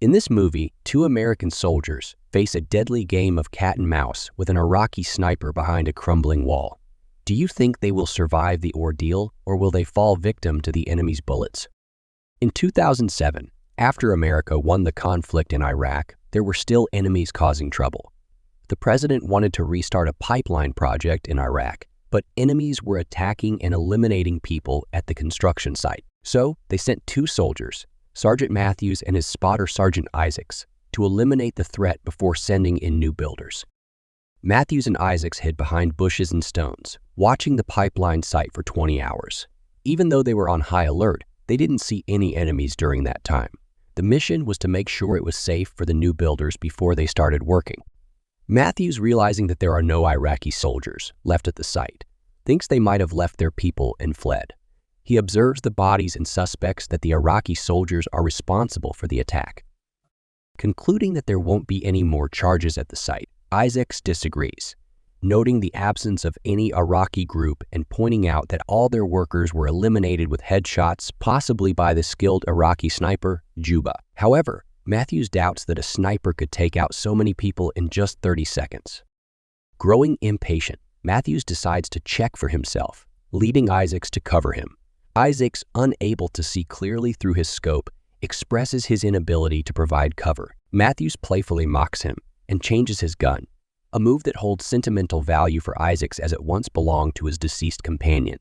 In this movie, two American soldiers face a deadly game of cat and mouse with an Iraqi sniper behind a crumbling wall. Do you think they will survive the ordeal, or will they fall victim to the enemy's bullets? In 2007, after America won the conflict in Iraq, there were still enemies causing trouble. The president wanted to restart a pipeline project in Iraq, but enemies were attacking and eliminating people at the construction site. So they sent two soldiers, Sergeant Matthews and his spotter Sergeant Isaacs, to eliminate the threat before sending in new builders. Matthews and Isaacs hid behind bushes and stones, watching the pipeline site for 20 hours. Even though they were on high alert, they didn't see any enemies during that time. The mission was to make sure it was safe for the new builders before they started working. Matthews, realizing that there are no Iraqi soldiers left at the site, thinks they might have left their people and fled. He observes the bodies and suspects that the Iraqi soldiers are responsible for the attack. Concluding that there won't be any more charges at the site, Isaacs disagrees, noting the absence of any Iraqi group and pointing out that all their workers were eliminated with headshots, possibly by the skilled Iraqi sniper, Juba. However, Matthews doubts that a sniper could take out so many people in just 30 seconds. Growing impatient, Matthews decides to check for himself, leading Isaacs to cover him. Isaacs, unable to see clearly through his scope, expresses his inability to provide cover. Matthews playfully mocks him and changes his gun, a move that holds sentimental value for Isaacs as it once belonged to his deceased companion.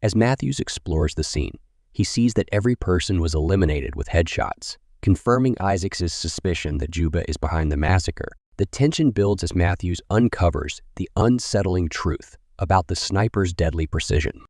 As Matthews explores the scene, he sees that every person was eliminated with headshots, confirming Isaacs' suspicion that Juba is behind the massacre. The tension builds as Matthews uncovers the unsettling truth about the sniper's deadly precision.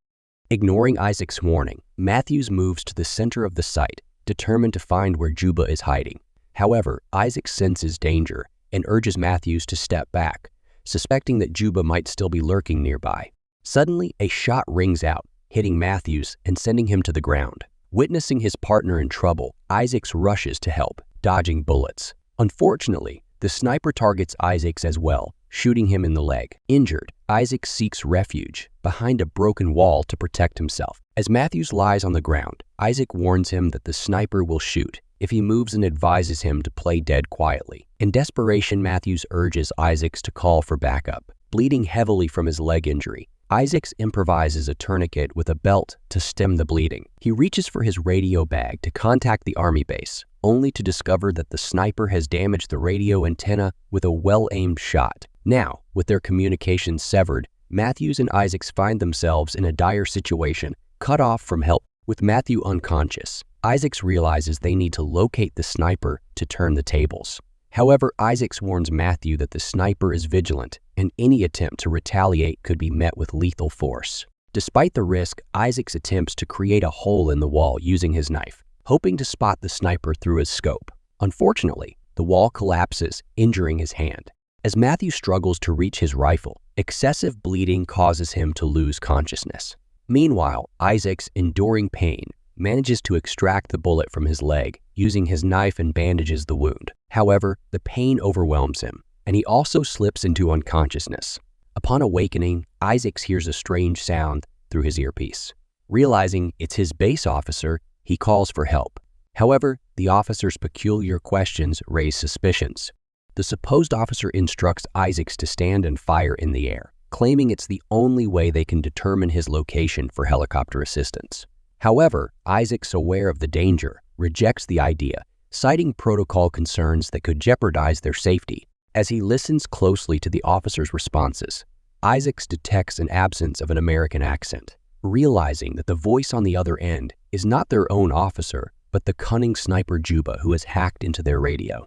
Ignoring Isaacs' warning, Matthews moves to the center of the site, determined to find where Juba is hiding. However, Isaac senses danger and urges Matthews to step back, suspecting that Juba might still be lurking nearby. Suddenly, a shot rings out, hitting Matthews and sending him to the ground. Witnessing his partner in trouble, Isaacs rushes to help, dodging bullets. Unfortunately, the sniper targets Isaacs as well, shooting him in the leg. Injured, Isaac seeks refuge behind a broken wall to protect himself. As Matthews lies on the ground, Isaac warns him that the sniper will shoot if he moves and advises him to play dead quietly. In desperation, Matthews urges Isaacs to call for backup. Bleeding heavily from his leg injury, Isaacs improvises a tourniquet with a belt to stem the bleeding. He reaches for his radio bag to contact the army base, only to discover that the sniper has damaged the radio antenna with a well-aimed shot. Now, with their communications severed, Matthews and Isaacs find themselves in a dire situation, cut off from help. With Matthew unconscious, Isaacs realizes they need to locate the sniper to turn the tables. However, Isaacs warns Matthew that the sniper is vigilant, and any attempt to retaliate could be met with lethal force. Despite the risk, Isaacs attempts to create a hole in the wall using his knife, hoping to spot the sniper through his scope. Unfortunately, the wall collapses, injuring his hand. As Matthew struggles to reach his rifle, excessive bleeding causes him to lose consciousness. Meanwhile, Isaacs, enduring pain, manages to extract the bullet from his leg using his knife and bandages the wound. However, the pain overwhelms him, and he also slips into unconsciousness. Upon awakening, Isaacs hears a strange sound through his earpiece. Realizing it's his base officer, he calls for help. However, the officer's peculiar questions raise suspicions. The supposed officer instructs Isaacs to stand and fire in the air, claiming it's the only way they can determine his location for helicopter assistance. However, Isaacs, aware of the danger, rejects the idea, citing protocol concerns that could jeopardize their safety. As he listens closely to the officer's responses, Isaacs detects an absence of an American accent. Realizing that the voice on the other end is not their own officer, but the cunning sniper Juba who has hacked into their radio.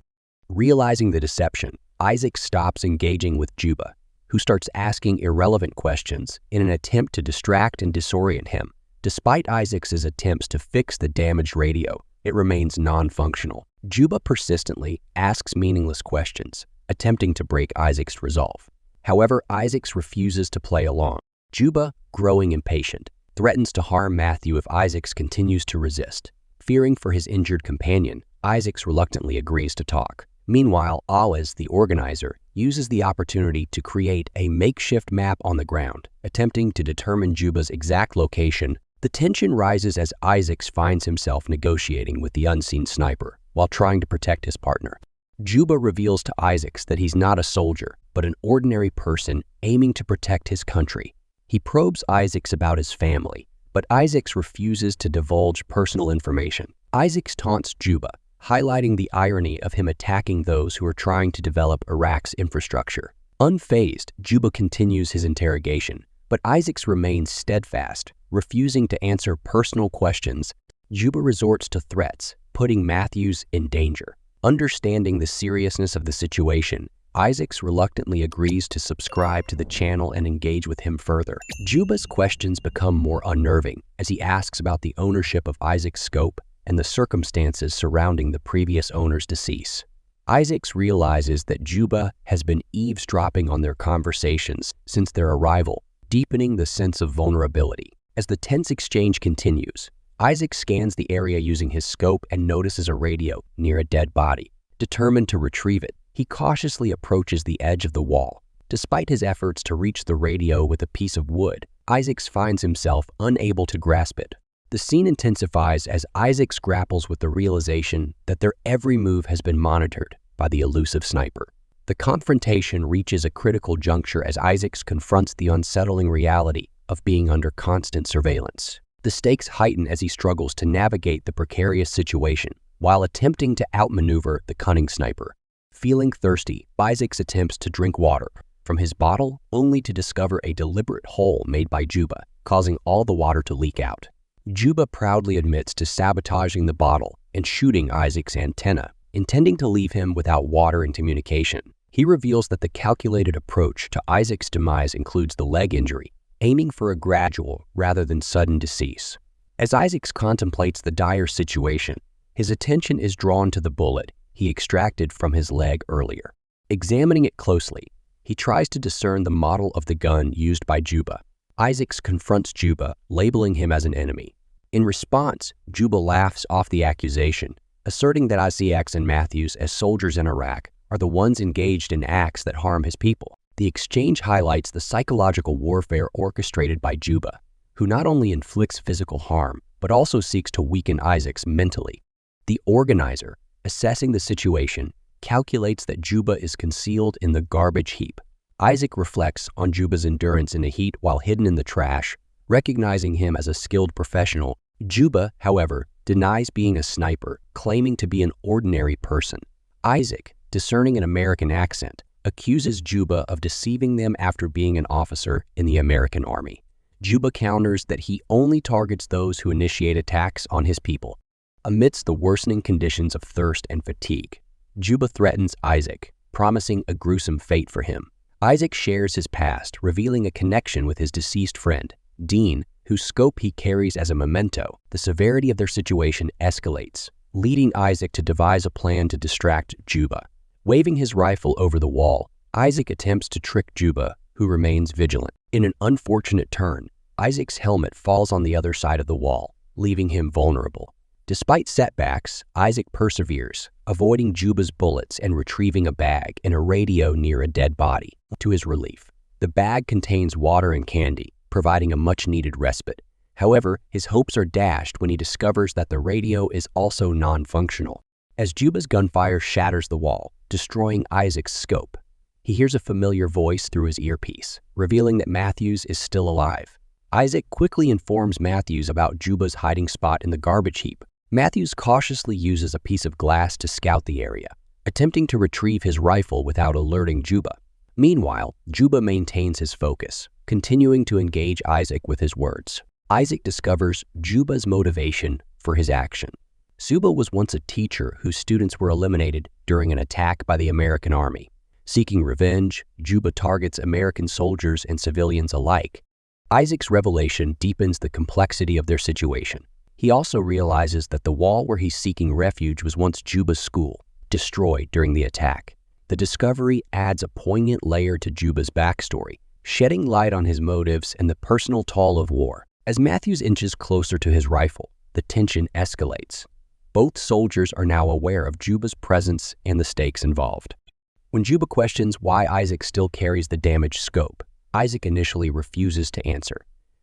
Realizing the deception, Isaac stops engaging with Juba, who starts asking irrelevant questions in an attempt to distract and disorient him. Despite Isaacs' attempts to fix the damaged radio, it remains non-functional. Juba persistently asks meaningless questions, attempting to break Isaacs' resolve. However, Isaacs refuses to play along. Juba, growing impatient, threatens to harm Matthew if Isaacs continues to resist. Fearing for his injured companion, Isaacs reluctantly agrees to talk. Meanwhile, Always, the organizer, uses the opportunity to create a makeshift map on the ground, attempting to determine Juba's exact location. The tension rises as Isaacs finds himself negotiating with the unseen sniper, while trying to protect his partner. Juba reveals to Isaacs that he's not a soldier, but an ordinary person aiming to protect his country. He probes Isaacs about his family, but Isaacs refuses to divulge personal information. Isaacs taunts Juba, highlighting the irony of him attacking those who are trying to develop Iraq's infrastructure. Unfazed, Juba continues his interrogation, but Isaacs remains steadfast, refusing to answer personal questions. Juba resorts to threats, putting Matthews in danger. Understanding the seriousness of the situation, Isaacs reluctantly agrees to subscribe to the channel and engage with him further. Juba's questions become more unnerving as he asks about the ownership of Isaac's scope and the circumstances surrounding the previous owner's decease. Isaacs realizes that Juba has been eavesdropping on their conversations since their arrival, deepening the sense of vulnerability. As the tense exchange continues, Isaac scans the area using his scope and notices a radio near a dead body. Determined to retrieve it, he cautiously approaches the edge of the wall. Despite his efforts to reach the radio with a piece of wood, Isaacs finds himself unable to grasp it. The scene intensifies as Isaacs grapples with the realization that their every move has been monitored by the elusive sniper. The confrontation reaches a critical juncture as Isaacs confronts the unsettling reality of being under constant surveillance. The stakes heighten as he struggles to navigate the precarious situation while attempting to outmaneuver the cunning sniper. Feeling thirsty, Isaacs attempts to drink water from his bottle, only to discover a deliberate hole made by Juba, causing all the water to leak out. Juba proudly admits to sabotaging the bottle and shooting Isaac's antenna, intending to leave him without water and communication. He reveals that the calculated approach to Isaac's demise includes the leg injury, aiming for a gradual rather than sudden decease. As Isaacs contemplates the dire situation, his attention is drawn to the bullet he extracted from his leg earlier. Examining it closely, he tries to discern the model of the gun used by Juba. Isaacs confronts Juba, labeling him as an enemy. In response, Juba laughs off the accusation, asserting that Isaacs and Matthews, as soldiers in Iraq, are the ones engaged in acts that harm his people. The exchange highlights the psychological warfare orchestrated by Juba, who not only inflicts physical harm, but also seeks to weaken Isaacs mentally. The organizer, assessing the situation, calculates that Juba is concealed in the garbage heap. Isaac reflects on Juba's endurance in the heat while hidden in the trash, recognizing him as a skilled professional. Juba, however, denies being a sniper, claiming to be an ordinary person. Isaac, discerning an American accent, accuses Juba of deceiving them after being an officer in the American Army. Juba counters that he only targets those who initiate attacks on his people. Amidst the worsening conditions of thirst and fatigue, Juba threatens Isaac, promising a gruesome fate for him. Isaac shares his past, revealing a connection with his deceased friend, Dean, whose scope he carries as a memento. The severity of their situation escalates, leading Isaac to devise a plan to distract Juba. Waving his rifle over the wall, Isaac attempts to trick Juba, who remains vigilant. In an unfortunate turn, Isaac's helmet falls on the other side of the wall, leaving him vulnerable. Despite setbacks, Isaac perseveres, avoiding Juba's bullets and retrieving a bag and a radio near a dead body. To his relief, the bag contains water and candy, providing a much-needed respite. However, his hopes are dashed when he discovers that the radio is also non-functional. As Juba's gunfire shatters the wall, destroying Isaac's scope, he hears a familiar voice through his earpiece, revealing that Matthews is still alive. Isaac quickly informs Matthews about Juba's hiding spot in the garbage heap. Matthews cautiously uses a piece of glass to scout the area, attempting to retrieve his rifle without alerting Juba. Meanwhile, Juba maintains his focus, continuing to engage Isaac with his words. Isaac discovers Juba's motivation for his action. Juba was once a teacher whose students were eliminated during an attack by the American Army. Seeking revenge, Juba targets American soldiers and civilians alike. Isaac's revelation deepens the complexity of their situation. He also realizes that the wall where he's seeking refuge was once Juba's school, destroyed during the attack. The discovery adds a poignant layer to Juba's backstory, shedding light on his motives and the personal toll of war. As Matthews inches closer to his rifle, the tension escalates. Both soldiers are now aware of Juba's presence and the stakes involved. When Juba questions why Isaac still carries the damaged scope, Isaac initially refuses to answer.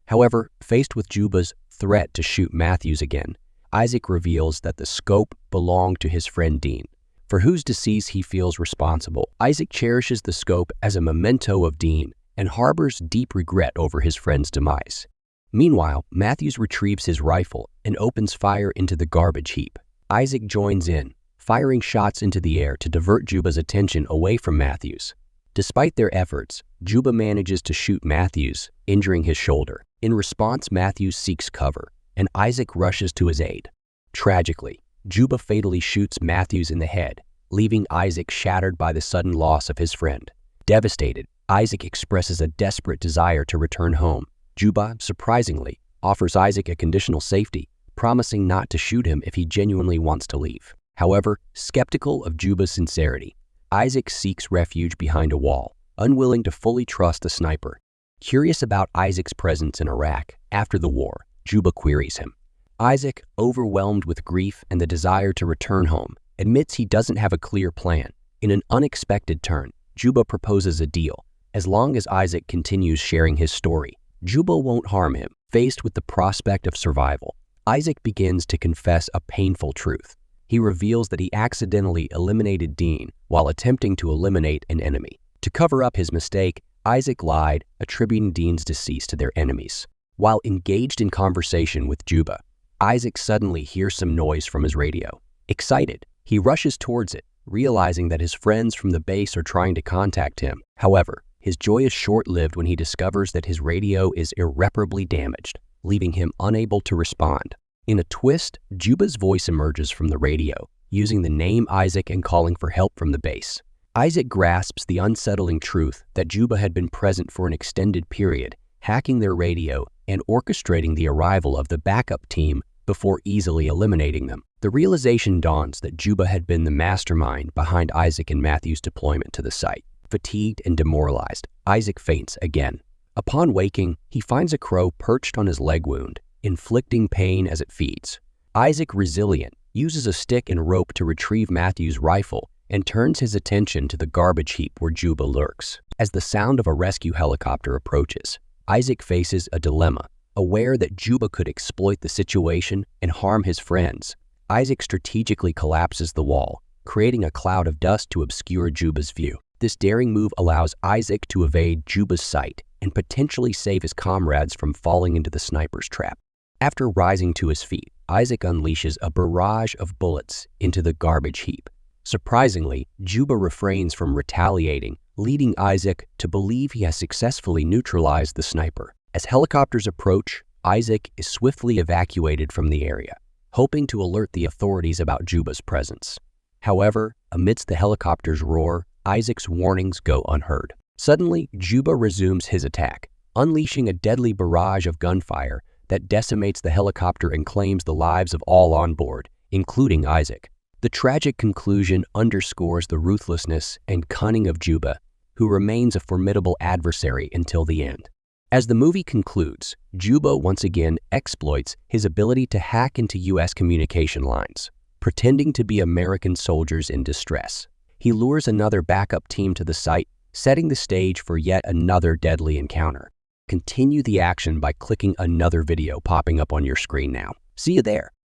However, faced with Juba's threat to shoot Matthews again, Isaac reveals that the scope belonged to his friend Dean, for whose decease he feels responsible. Isaac cherishes the scope as a memento of Dean and harbors deep regret over his friend's demise. Meanwhile, Matthews retrieves his rifle and opens fire into the garbage heap. Isaac joins in, firing shots into the air to divert Juba's attention away from Matthews. Despite their efforts, Juba manages to shoot Matthews, injuring his shoulder. In response, Matthews seeks cover, and Isaac rushes to his aid. Tragically, Juba fatally shoots Matthews in the head, leaving Isaac shattered by the sudden loss of his friend. Devastated, Isaac expresses a desperate desire to return home. Juba, surprisingly, offers Isaac a conditional safety, promising not to shoot him if he genuinely wants to leave. However, skeptical of Juba's sincerity, Isaac seeks refuge behind a wall, unwilling to fully trust the sniper. Curious about Isaac's presence in Iraq after the war, Juba queries him. Isaac, overwhelmed with grief and the desire to return home, admits he doesn't have a clear plan. In an unexpected turn, Juba proposes a deal. As long as Isaac continues sharing his story, Juba won't harm him. Faced with the prospect of survival, Isaac begins to confess a painful truth. He reveals that he accidentally eliminated Dean while attempting to eliminate an enemy. To cover up his mistake, Isaac lied, attributing Dean's decease to their enemies. While engaged in conversation with Juba, Isaac suddenly hears some noise from his radio. Excited, he rushes towards it, realizing that his friends from the base are trying to contact him. However, his joy is short-lived when he discovers that his radio is irreparably damaged, leaving him unable to respond. In a twist, Juba's voice emerges from the radio, using the name Isaac and calling for help from the base. Isaac grasps the unsettling truth that Juba had been present for an extended period, hacking their radio and orchestrating the arrival of the backup team before easily eliminating them. The realization dawns that Juba had been the mastermind behind Isaac and Matthew's deployment to the site. Fatigued and demoralized, Isaac faints again. Upon waking, he finds a crow perched on his leg wound, inflicting pain as it feeds. Isaac, resilient, uses a stick and rope to retrieve Matthew's rifle and turns his attention to the garbage heap where Juba lurks. As the sound of a rescue helicopter approaches, Isaac faces a dilemma. Aware that Juba could exploit the situation and harm his friends, Isaac strategically collapses the wall, creating a cloud of dust to obscure Juba's view. This daring move allows Isaac to evade Juba's sight and potentially save his comrades from falling into the sniper's trap. After rising to his feet, Isaac unleashes a barrage of bullets into the garbage heap. Surprisingly, Juba refrains from retaliating, leading Isaac to believe he has successfully neutralized the sniper. As helicopters approach, Isaac is swiftly evacuated from the area, hoping to alert the authorities about Juba's presence. However, amidst the helicopter's roar, Isaac's warnings go unheard. Suddenly, Juba resumes his attack, unleashing a deadly barrage of gunfire that decimates the helicopter and claims the lives of all on board, including Isaac. The tragic conclusion underscores the ruthlessness and cunning of Juba, who remains a formidable adversary until the end. As the movie concludes, Juba once again exploits his ability to hack into U.S. communication lines, pretending to be American soldiers in distress. He lures another backup team to the site, setting the stage for yet another deadly encounter. Continue the action by clicking another video popping up on your screen now. See you there.